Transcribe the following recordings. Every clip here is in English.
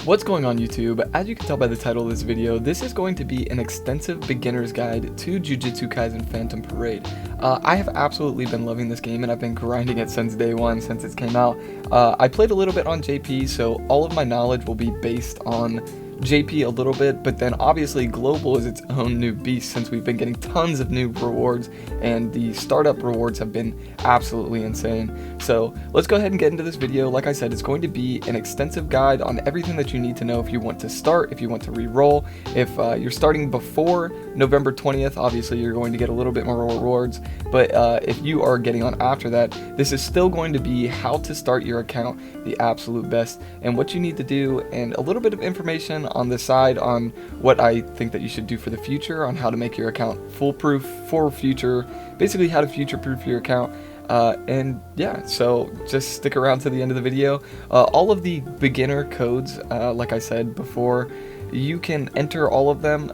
What's going on YouTube? As you can tell by the title of this video, this is going to be an extensive beginner's guide to Jujutsu Kaisen Phantom Parade. I have absolutely been loving this game and I've been grinding it since day one, since it came out. I played a little bit on JP, so all of my knowledge will be based on JP a little bit, but then obviously Global is its own new beast since we've been getting tons of new rewards and the startup rewards have been absolutely insane. So let's go ahead and get into this video. Like I said, it's going to be an extensive guide on everything that you need to know if you want to start, if you want to re-roll. If you're starting before November 20th, obviously you're going to get a little bit more rewards, but if you are getting on after that, this is still going to be how to start your account the absolute best and what you need to do, and a little bit of information on the side on what I think that you should do for the future, on how to make your account foolproof for future, basically how to future-proof your account. And yeah, so just stick around to the end of the video. All of the beginner codes, like I said before, you can enter all of them.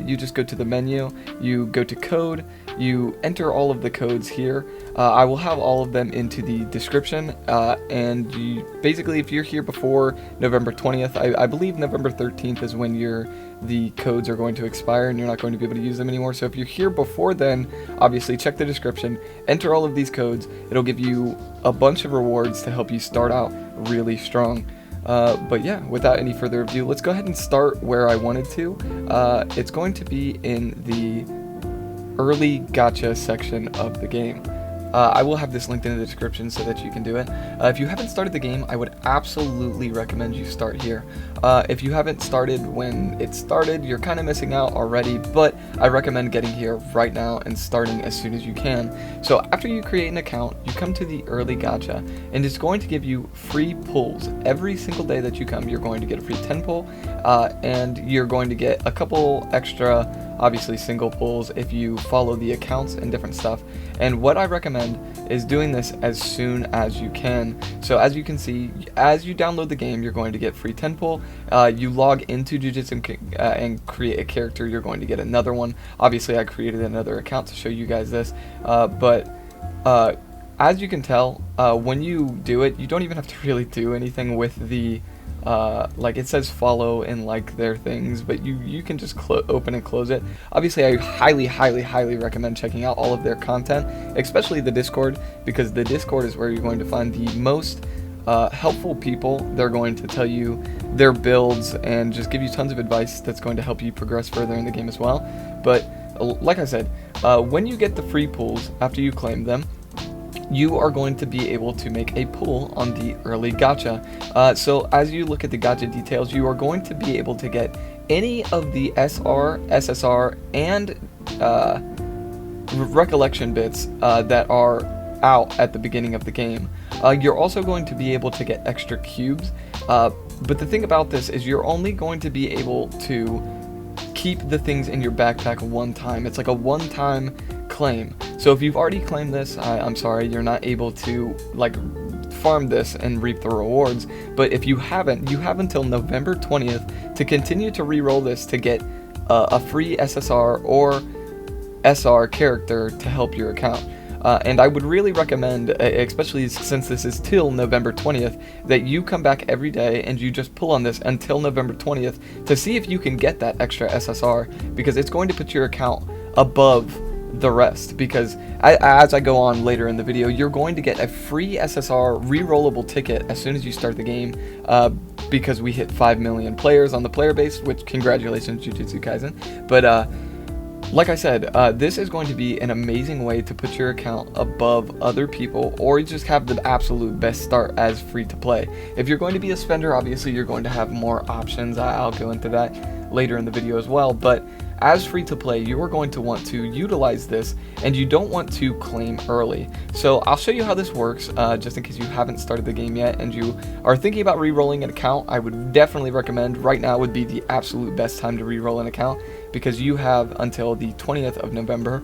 You just go to the menu, you go to code, you enter all of the codes here. I will have all of them into the description, and basically if you're here before November 20th, I believe November 13th is when the codes are going to expire and you're not going to be able to use them anymore. So if you're here before then, obviously check the description, enter all of these codes. It'll give you a bunch of rewards to help you start out really strong. But yeah, without any further ado, let's go ahead and start where I wanted to. It's going to be in the early gacha section of the game. I will have this linked in the description so that you can do it. If you haven't started the game, I would absolutely recommend you start here. If you haven't started when it started, you're kind of missing out already, but I recommend getting here right now and starting as soon as you can. So after you create an account, you come to the early gacha, and it's going to give you free pulls. Every single day that you come, you're going to get a free 10 pull, and you're going to get a couple extra, obviously single pulls if you follow the accounts and different stuff. And what I recommend is doing this as soon as you can. So as you can see, as you download the game, you're going to get free 10 pull. You log into Jujutsu and create a character, you're going to get another one. Obviously I created another account to show you guys this, but as you can tell, when you do it, you don't even have to really do anything with the like it says follow and like their things, but you can just open and close it. Obviously I highly recommend checking out all of their content, especially the Discord, because the Discord is where you're going to find the most helpful people. They're going to tell you their builds and just give you tons of advice that's going to help you progress further in the game as well. But like I said, when you get the free pulls after you claim them, you are going to be able to make a pull on the early gacha. So as you look at the gacha details, you are going to be able to get any of the SR, SSR, and recollection bits that are out at the beginning of the game. You're also going to be able to get extra cubes, but the thing about this is you're only going to be able to keep the things in your backpack one time. It's like a one-time claim. So if you've already claimed this, I'm sorry, you're not able to like farm this and reap the rewards. But if you haven't, you have until November 20th to continue to re-roll this to get a free SSR or SR character to help your account. And I would really recommend, especially since this is till November 20th, that you come back every day and you just pull on this until November 20th to see if you can get that extra SSR, because it's going to put your account above the rest. Because as I go on later in the video, you're going to get a free SSR re-rollable ticket as soon as you start the game, because we hit 5 million players on the player base, which congratulations Jujutsu Kaisen. But like I said, this is going to be an amazing way to put your account above other people, or just have the absolute best start as free to play. If you're going to be a spender, obviously you're going to have more options. I'll go into that later in the video as well, but as free to play, you are going to want to utilize this, and you don't want to claim early. So I'll show you how this works, just in case you haven't started the game yet and you are thinking about re-rolling an account. I would definitely recommend right now would be the absolute best time to re-roll an account, because you have until the 20th of November.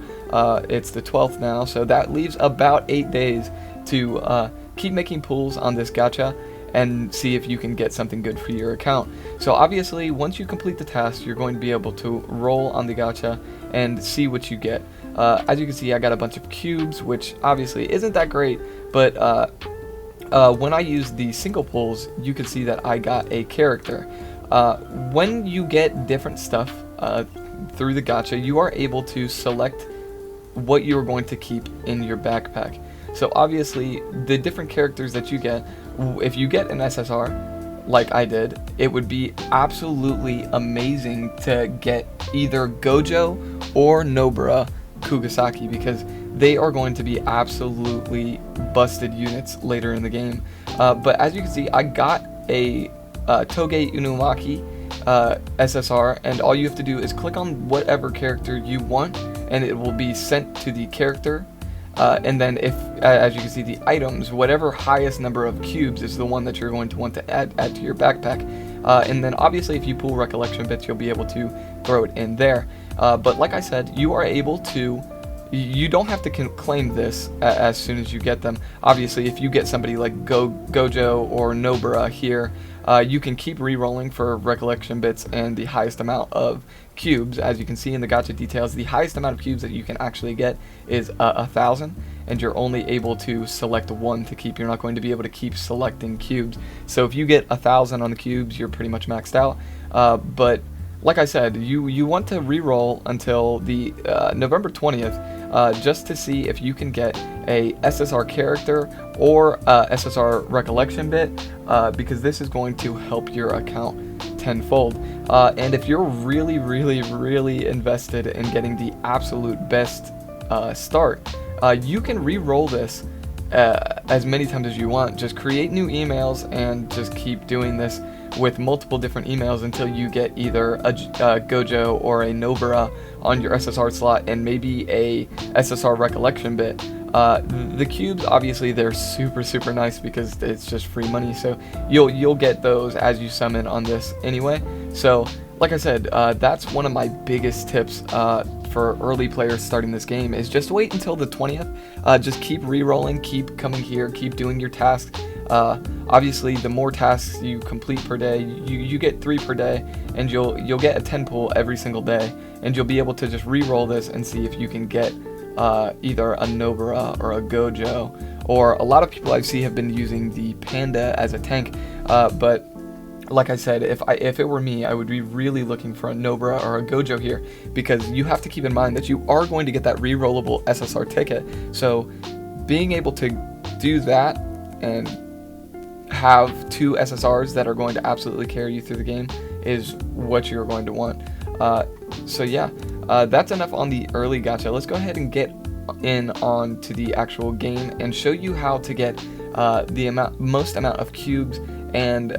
It's the 12th now, so that leaves about 8 days to keep making pulls on this gacha and see if you can get something good for your account. So obviously once you complete the task, you're going to be able to roll on the gacha and see what you get. As you can see, I got a bunch of cubes, which obviously isn't that great, but when I use the single pulls, you can see that I got a character. When you get different stuff through the gacha, you are able to select what you are going to keep in your backpack. So obviously, the different characters that you get, if you get an SSR, like I did, it would be absolutely amazing to get either Gojo or Nobara Kugasaki, because they are going to be absolutely busted units later in the game. But as you can see, I got a Toge Inumaki SSR, and all you have to do is click on whatever character you want, and it will be sent to the character. And then if, as you can see, the items, whatever highest number of cubes is the one that you're going to want to add to your backpack. And then obviously if you pull recollection bits, you'll be able to throw it in there. But like I said, you are able to, you don't have to claim this as soon as you get them. Obviously, if you get somebody like Gojo or Nobara here, you can keep re-rolling for recollection bits and the highest amount of cubes. As you can see in the gacha details, the highest amount of cubes that you can actually get is 1,000, and you're only able to select one to keep. You're not going to be able to keep selecting cubes. So if you get 1,000 on the cubes, you're pretty much maxed out. But like I said, you want to re-roll until the November 20th, just to see if you can get a SSR character or SSR recollection bit, because this is going to help your account tenfold. And if you're really invested in getting the absolute best start, you can re-roll this as many times as you want. Just create new emails and just keep doing this with multiple different emails until you get either a Gojo or a Nobara on your SSR slot, and maybe a SSR recollection bit. The cubes, obviously, they're super nice because it's just free money, so you'll get those as you summon on this anyway. So like I said, that's one of my biggest tips for early players starting this game, is just wait until the 20th. Just keep re-rolling, keep coming here, keep doing your tasks. Obviously, the more tasks you complete per day, you get 3 per day, and you'll get a 10 pull every single day, and you'll be able to just re-roll this and see if you can get either a Nobara or a Gojo, or a lot of people I see have been using the Panda as a tank, but like I said, if it were me, I would be really looking for a Nobara or a Gojo here, because you have to keep in mind that you are going to get that re-rollable SSR ticket. So being able to do that and have 2 SSRs that are going to absolutely carry you through the game is what you're going to want. So yeah, that's enough on the early gacha. Let's go ahead and get in on to the actual game and show you how to get the most amount of cubes and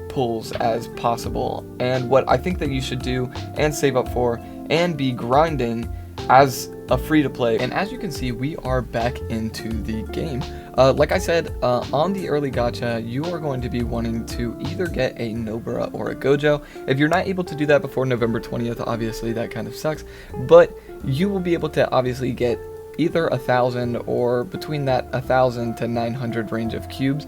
pulls as possible, and what I think that you should do and save up for and be grinding as a free-to-play. And as you can see, we are back into the game. Like I said, on the early gacha, you are going to be wanting to either get a Nobara or a Gojo. If you're not able to do that before November 20th, obviously that kind of sucks, but you will be able to obviously get either 1,000 or between that 1,000 to 900 range of cubes,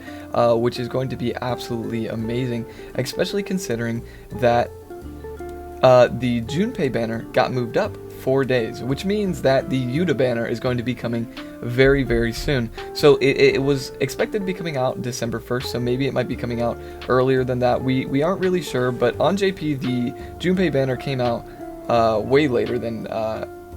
which is going to be absolutely amazing, especially considering that the Junpei banner got moved up 4 days, which means that the Yuta banner is going to be coming very soon. So it was expected to be coming out December 1st, so maybe it might be coming out earlier than that. We aren't really sure, but on JP, the Junpei banner came out way later than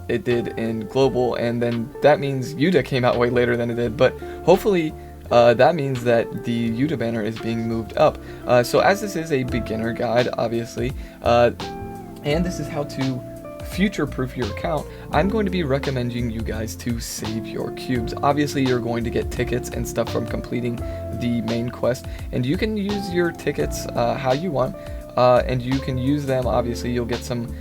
it did in global, and then that means Yuta came out way later than it did, but hopefully that means that the Yuta banner is being moved up. So as this is a beginner guide, obviously, and this is how to future-proof your account, I'm going to be recommending you guys to save your cubes. Obviously, you're going to get tickets and stuff from completing the main quest, and you can use your tickets how you want, and you can use them. Obviously, you'll get some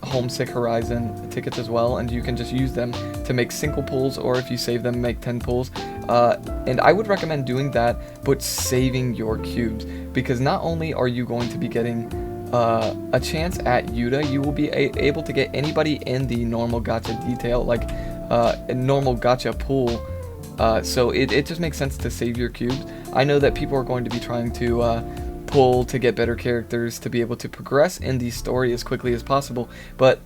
Homesick Horizon tickets as well, and you can just use them to make single pulls, or if you save them, make 10 pulls. And I would recommend doing that, but saving your cubes, because not only are you going to be getting a chance at Yuta, you will be able to get anybody in the normal gacha detail, like a normal gacha pool. So it just makes sense to save your cubes. I know that people are going to be trying to pull to get better characters to be able to progress in the story as quickly as possible, but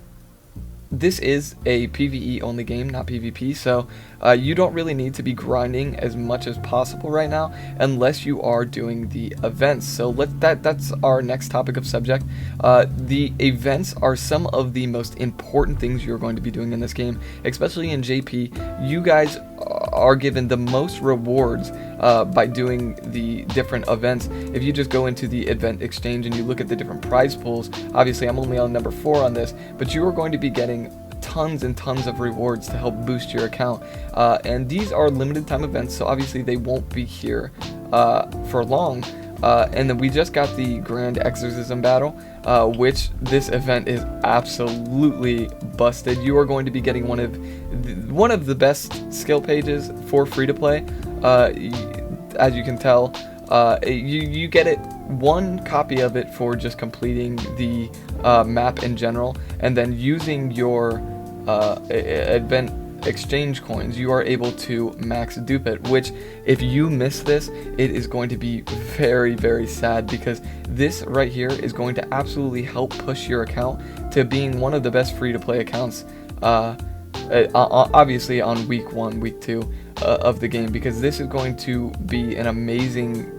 this is a PvE only game, not PvP, so you don't really need to be grinding as much as possible right now unless you are doing the events. So that's our next topic of subject. The events are some of the most important things you're going to be doing in this game, especially in JP. You guys are given the most rewards by doing the different events. If you just go into the event exchange and you look at the different prize pools, obviously I'm only on number 4 on this, but you are going to be getting tons and tons of rewards to help boost your account, and these are limited time events, so obviously they won't be here for long. And then we just got the Grand Exorcism Battle, which this event is absolutely busted. You are going to be getting one of the best skill pages for free to play. As you can tell, you get it, one copy of it for just completing the map in general, and then using your event exchange coins, you are able to max dupe it, which if you miss this, it is going to be very, very sad, because this right here is going to absolutely help push your account to being one of the best free to play accounts, obviously on week 1, week 2 of the game, because this is going to be an amazing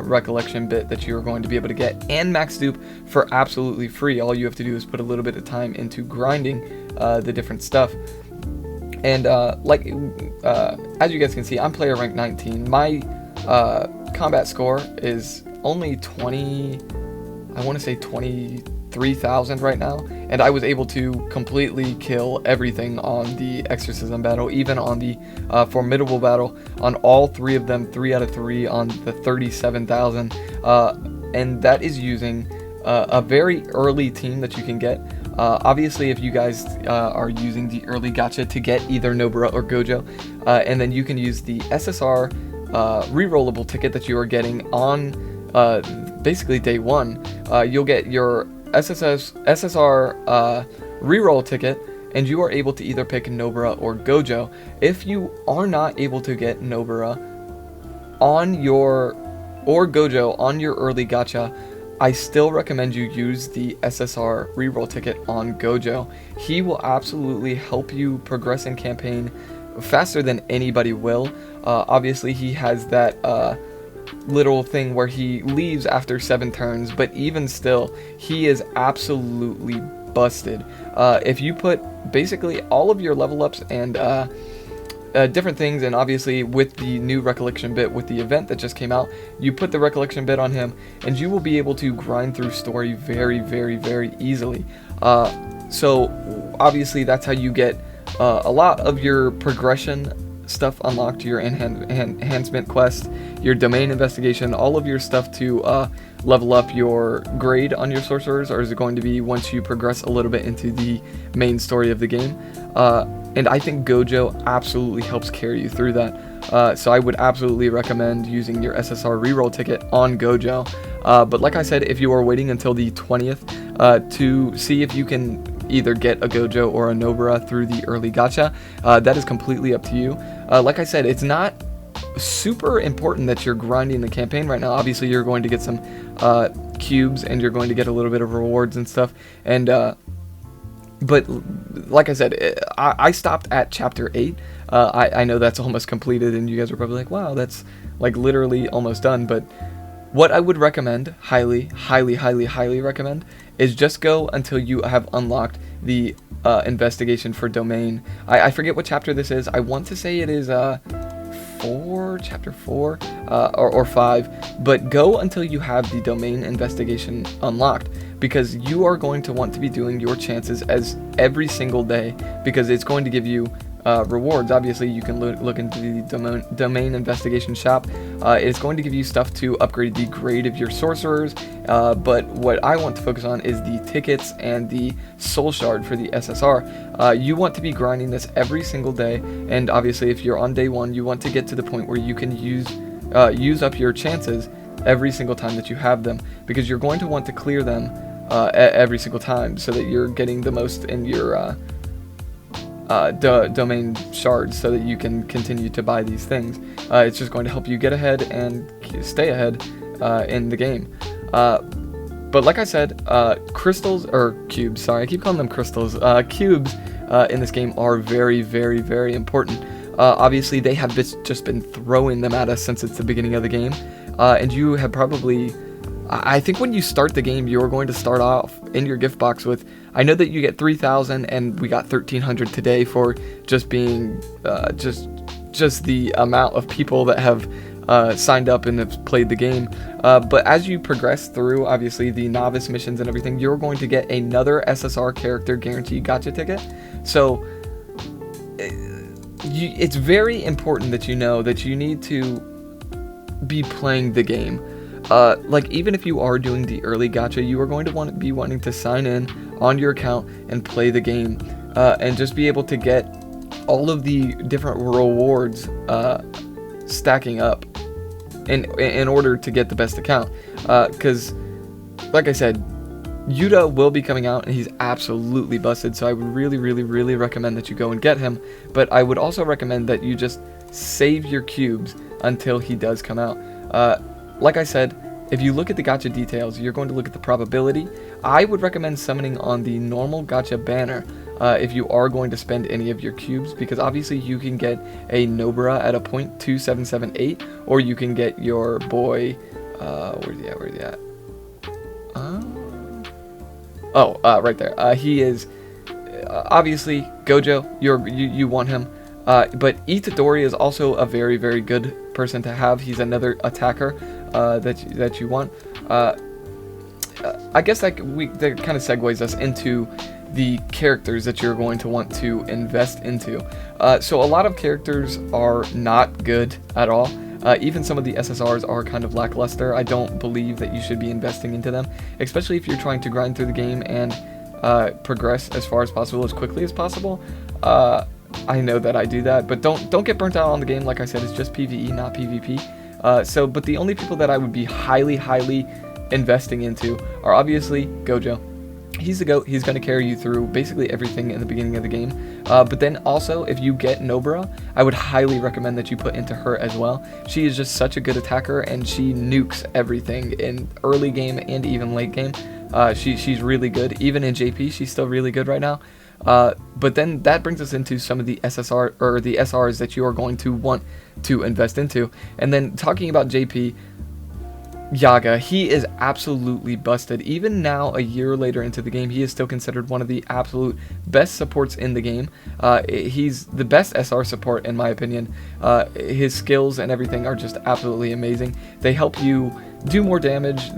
recollection bit that you're going to be able to get and max dupe for absolutely free. All you have to do is put a little bit of time into grinding the different stuff. And as you guys can see, I'm player rank 19. My combat score is only 23,000 right now, and I was able to completely kill everything on the Exorcism battle, even on the Formidable battle, on all 3 of them, 3 out of 3 on the 37,000, and that is using a very early team that you can get. Obviously, if you guys are using the early gacha to get either Nobara or Gojo, and then you can use the SSR rerollable ticket that you are getting on basically day 1. You'll get your SSR reroll ticket, and you are able to either pick Nobara or Gojo. If you are not able to get Nobara or Gojo on your early gacha, I still recommend you use the SSR reroll ticket on Gojo. He will absolutely help you progress in campaign faster than anybody will. Obviously, he has that little thing where he leaves after 7 turns, but even still, he is absolutely busted. If you put basically all of your level ups and different things, and obviously with the new recollection bit with the event that just came out, you put the recollection bit on him and you will be able to grind through story very, very, very easily. So obviously that's how you get a lot of your progression stuff unlocked, your enhancement quest, your domain investigation, all of your stuff to level up your grade on your sorcerers, or is it going to be once you progress a little bit into the main story of the game. And I think Gojo absolutely helps carry you through that. So I would absolutely recommend using your SSR reroll ticket on Gojo. But like I said, if you are waiting until the 20th to see if you can either get a Gojo or a Nobara through the early gacha, that is completely up to you. Like I said, it's not super important that you're grinding the campaign right now. Obviously, you're going to get some cubes, and you're going to get a little bit of rewards and stuff. And but like I said, I stopped at chapter 8. I know that's almost completed, and you guys are probably like, wow, that's like literally almost done. But what I would recommend, highly recommend, is just go until you have unlocked the investigation for domain. I forget what chapter this is. I want to say it is chapter 4 or 5, but go until you have the domain investigation unlocked, because you are going to want to be doing your chances as every single day, because it's going to give you rewards. Obviously, you can look into the domain investigation shop. It's going to give you stuff to upgrade the grade of your sorcerers, but what I want to focus on is the tickets and the soul shard for the SSR. You want to be grinding this every single day, and obviously if you're on day 1, you want to get to the point where you can use up your chances every single time that you have them, because you're going to want to clear them every single time so that you're getting the most in your domain shards, so that you can continue to buy these things. It's just going to help you get ahead and stay ahead in the game. But like I said, crystals, or cubes, sorry, I keep calling them crystals. Cubes in this game are very, very, very important. Obviously, they have just been throwing them at us since it's the beginning of the game. And you have probably, I think when you start the game, you're going to start off in your gift box with, I know that you get 3,000, and we got 1,300 today for just being, just the amount of people that have signed up and have played the game. But as you progress through, obviously, the novice missions and everything, you're going to get another SSR character guaranteed gacha ticket. So it's very important that you know that you need to be playing the game. Like, even if you are doing the early gacha, you are going to be wanting to sign in on your account and play the game, and just be able to get all of the different rewards stacking up in order to get the best account. Because, like I said, Yuta will be coming out, and he's absolutely busted, so I would really, really, really recommend that you go and get him. But I would also recommend that you just save your cubes until he does come out. Like I said, if you look at the gacha details, you're going to look at the probability. I would recommend summoning on the normal gacha banner if you are going to spend any of your cubes, because obviously you can get a Nobara at a 0.2778, or you can get your boy, where's he at? Right there. He is, obviously, Gojo, you want him. But Itadori is also a very, very good person to have. He's another attacker that you want. I guess that kind of segues us into the characters that you're going to want to invest into. So a lot of characters are not good at all. Even some of the SSRs are kind of lackluster. I don't believe that you should be investing into them, especially if you're trying to grind through the game and progress as far as possible, as quickly as possible. I know that I do that, but don't get burnt out on the game. Like I said, it's just PvE, not PvP. But the only people that I would be highly investing into are obviously Gojo. He's the GOAT. He's going to carry you through basically everything in the beginning of the game. But then also, if you get Nobara, I would highly recommend that you put into her as well. She is just such a good attacker, and she nukes everything in early game and even late game. She's really good. Even in JP, she's still really good right now. But then that brings us into some of the SSR or the SRs that you are going to want to invest into. And then talking about JP, Yaga, he is absolutely busted. Even now, a year later into the game, he is still considered one of the absolute best supports in the game. He's the best SR support in my opinion. His skills and everything are just absolutely amazing. They help you do more damage.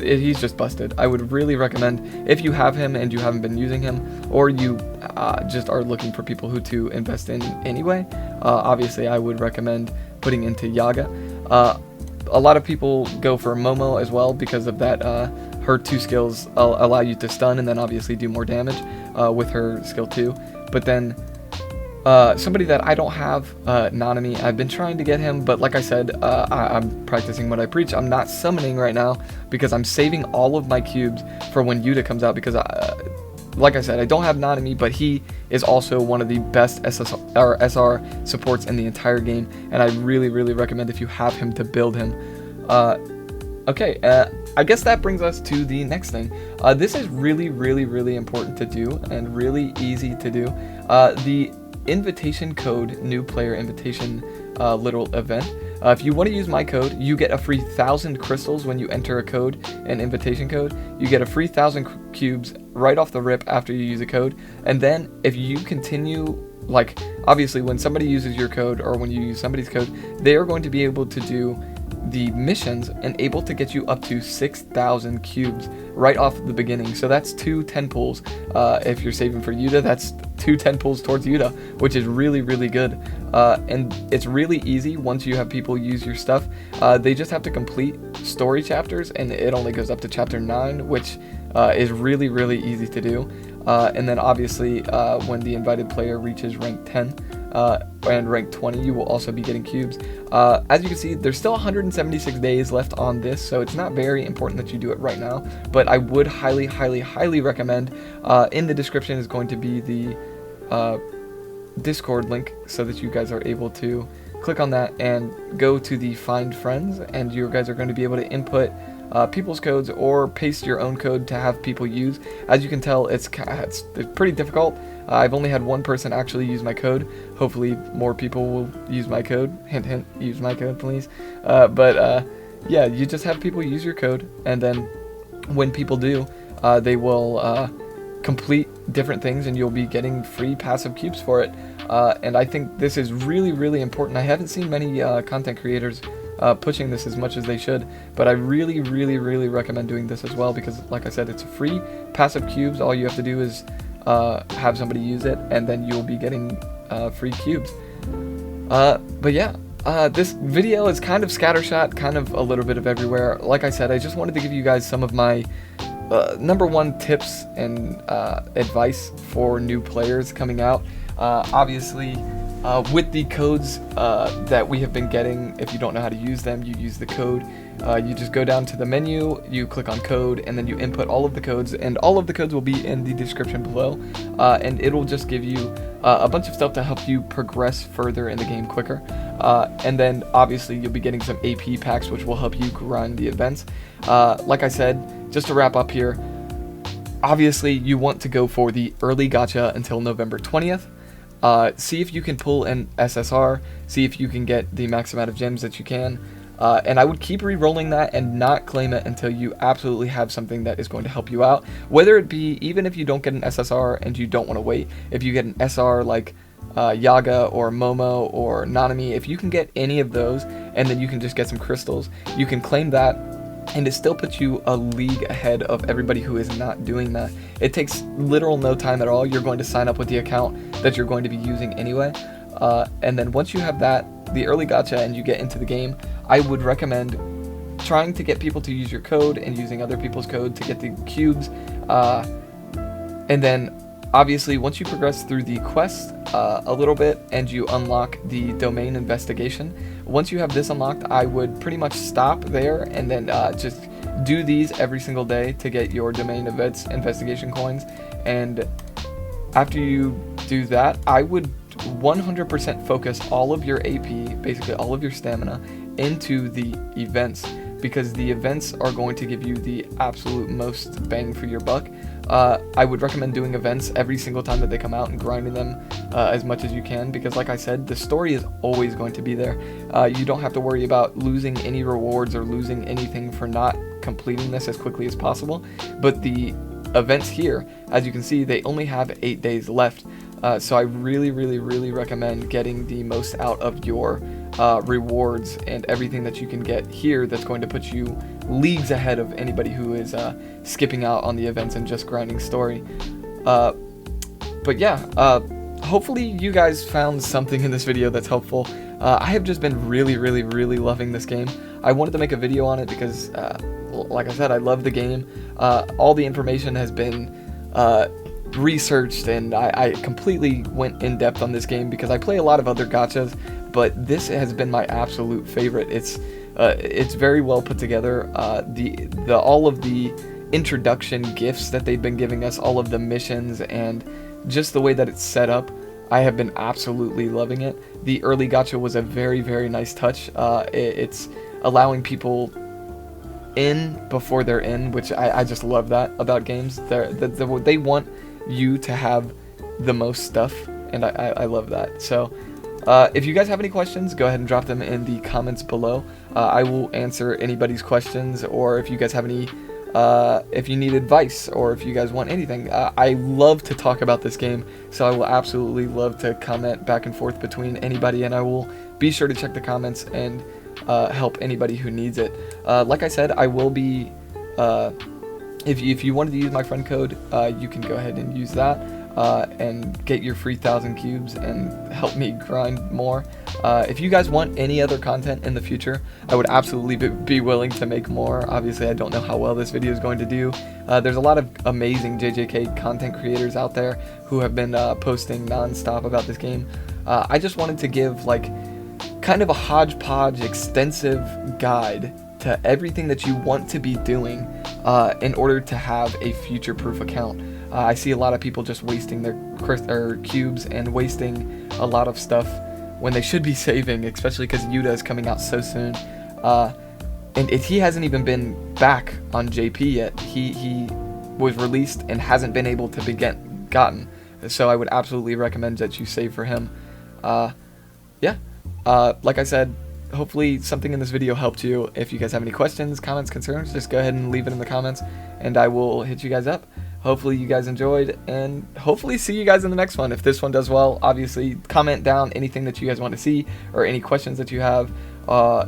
He's just busted. I would really recommend, if you have him and you haven't been using him, or you just are looking for people who to invest in anyway, obviously I would recommend putting into Yaga. A lot of people go for Momo as well because of that. Her two skills allow you to stun and then obviously do more damage with her skill 2. But then somebody that I don't have, Nanami, I've been trying to get him, but like I said, I'm practicing what I preach. I'm not summoning right now because I'm saving all of my cubes for when Yuta comes out, because like I said, I don't have Nanami, but he is also one of the best SR supports in the entire game, and I really recommend if you have him to build him. Okay, I guess that brings us to the next thing. This is really important to do and really easy to do. The invitation code, new player invitation little event. If you want to use my code, you get a free 1,000 crystals when you enter a code, an invitation code. You get a free 1,000 cubes right off the rip after you use a code. And then if you continue, like, obviously when somebody uses your code or when you use somebody's code, they are going to be able to do the missions and able to get you up to 6,000 cubes right off the beginning. So that's 2 10 pulls. If you're saving for Yuta, that's 2 10 pulls towards Yuta, which is really good. And it's really easy once you have people use your stuff. They just have to complete story chapters, and it only goes up to chapter 9, which is really easy to do. And then obviously when the invited player reaches rank 10 and rank 20, you will also be getting cubes. As you can see, there's still 176 days left on this, so it's not very important that you do it right now, but I would highly recommend. In the description is going to be the Discord link so that you guys are able to click on that and go to the find friends, and you guys are going to be able to input people's codes or paste your own code to have people use. As you can tell, it's pretty difficult. I've only had one person actually use my code. Hopefully more people will use my code. Hint, hint, use my code, please. Yeah, you just have people use your code, and then when people do, they will complete different things, and you'll be getting free passive cubes for it. And I think this is really, really important. I haven't seen many content creators pushing this as much as they should, but I really, really, really recommend doing this as well, because like I said, it's free passive cubes. All you have to do is have somebody use it, and then you'll be getting free cubes. But yeah, this video is kind of scattershot, kind of a little bit of everywhere. Like I said, I just wanted to give you guys some of my number one tips and advice for new players coming out. Obviously, with the codes that we have been getting, if you don't know how to use them, you use the code. You just go down to the menu, you click on code, and then you input all of the codes, and all of the codes will be in the description below, and it'll just give you a bunch of stuff to help you progress further in the game quicker. And then obviously you'll be getting some AP packs, which will help you grind the events. Like I said, just to wrap up here, obviously you want to go for the early gacha until November 20th. See if you can pull an SSR, see if you can get the max amount of gems that you can, and I would keep re-rolling that and not claim it until you absolutely have something that is going to help you out. Whether it be, even if you don't get an SSR and you don't want to wait, if you get an SR like Yaga or Momo or Nanami, if you can get any of those and then you can just get some crystals, you can claim that, and it still puts you a league ahead of everybody who is not doing that. It takes literal no time at all. You're going to sign up with the account that you're going to be using anyway, and then once you have that, the early gacha, and you get into the game, I would recommend trying to get people to use your code and using other people's code to get the cubes, and then obviously once you progress through the quest a little bit and you unlock the domain investigation, once you have this unlocked, I would pretty much stop there and then just do these every single day to get your domain events investigation coins. And after you do that, I would 100% focus all of your AP, basically all of your stamina, into the events, because the events are going to give you the absolute most bang for your buck. I would recommend doing events every single time that they come out and grinding them as much as you can, because like I said, the story is always going to be there. You don't have to worry about losing any rewards or losing anything for not completing this as quickly as possible. But the events here, as you can see, they only have 8 days left. So I really, really, really recommend getting the most out of your rewards and everything that you can get here that's going to put you leagues ahead of anybody who is skipping out on the events and just grinding story. But yeah, hopefully you guys found something in this video that's helpful. I have just been really, really, really loving this game. I wanted to make a video on it because, like I said, I love the game. All the information has been researched, and I completely went in depth on this game because I play a lot of other gachas, but this has been my absolute favorite. It's very well put together. All of the introduction gifts that they've been giving us, all of the missions, and just the way that it's set up, I have been absolutely loving it. The early gacha was a very, very nice touch. It's allowing people in before they're in, which I just love that about games. They want you to have the most stuff, and I love that. So if you guys have any questions, go ahead and drop them in the comments below. I will answer anybody's questions, or if you guys have any, if you need advice, or if you guys want anything. I love to talk about this game, so I will absolutely love to comment back and forth between anybody, and I will be sure to check the comments and help anybody who needs it. Like I said, I will be, if you wanted to use my friend code, you can go ahead and use that and get your free 1,000 cubes and help me grind more. If you guys want any other content in the future, I would absolutely be willing to make more. Obviously, I don't know how well this video is going to do. There's a lot of amazing JJK content creators out there who have been posting non-stop about this game. I just wanted to give like kind of a hodgepodge extensive guide to everything that you want to be doing in order to have a future-proof account. I see a lot of people just wasting their cubes and wasting a lot of stuff when they should be saving, especially because Yuta is coming out so soon. and he hasn't even been back on JP yet. He was released and hasn't been able to be gotten. So I would absolutely recommend that you save for him. Yeah, like I said, hopefully something in this video helped you. If you guys have any questions, comments, concerns, just go ahead and leave it in the comments, and I will hit you guys up. Hopefully you guys enjoyed, and hopefully see you guys in the next one. If this one does well, obviously comment down anything that you guys want to see or any questions that you have.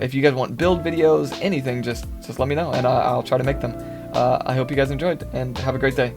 If you guys want build videos, anything, just let me know, and I'll try to make them. I hope you guys enjoyed, and have a great day.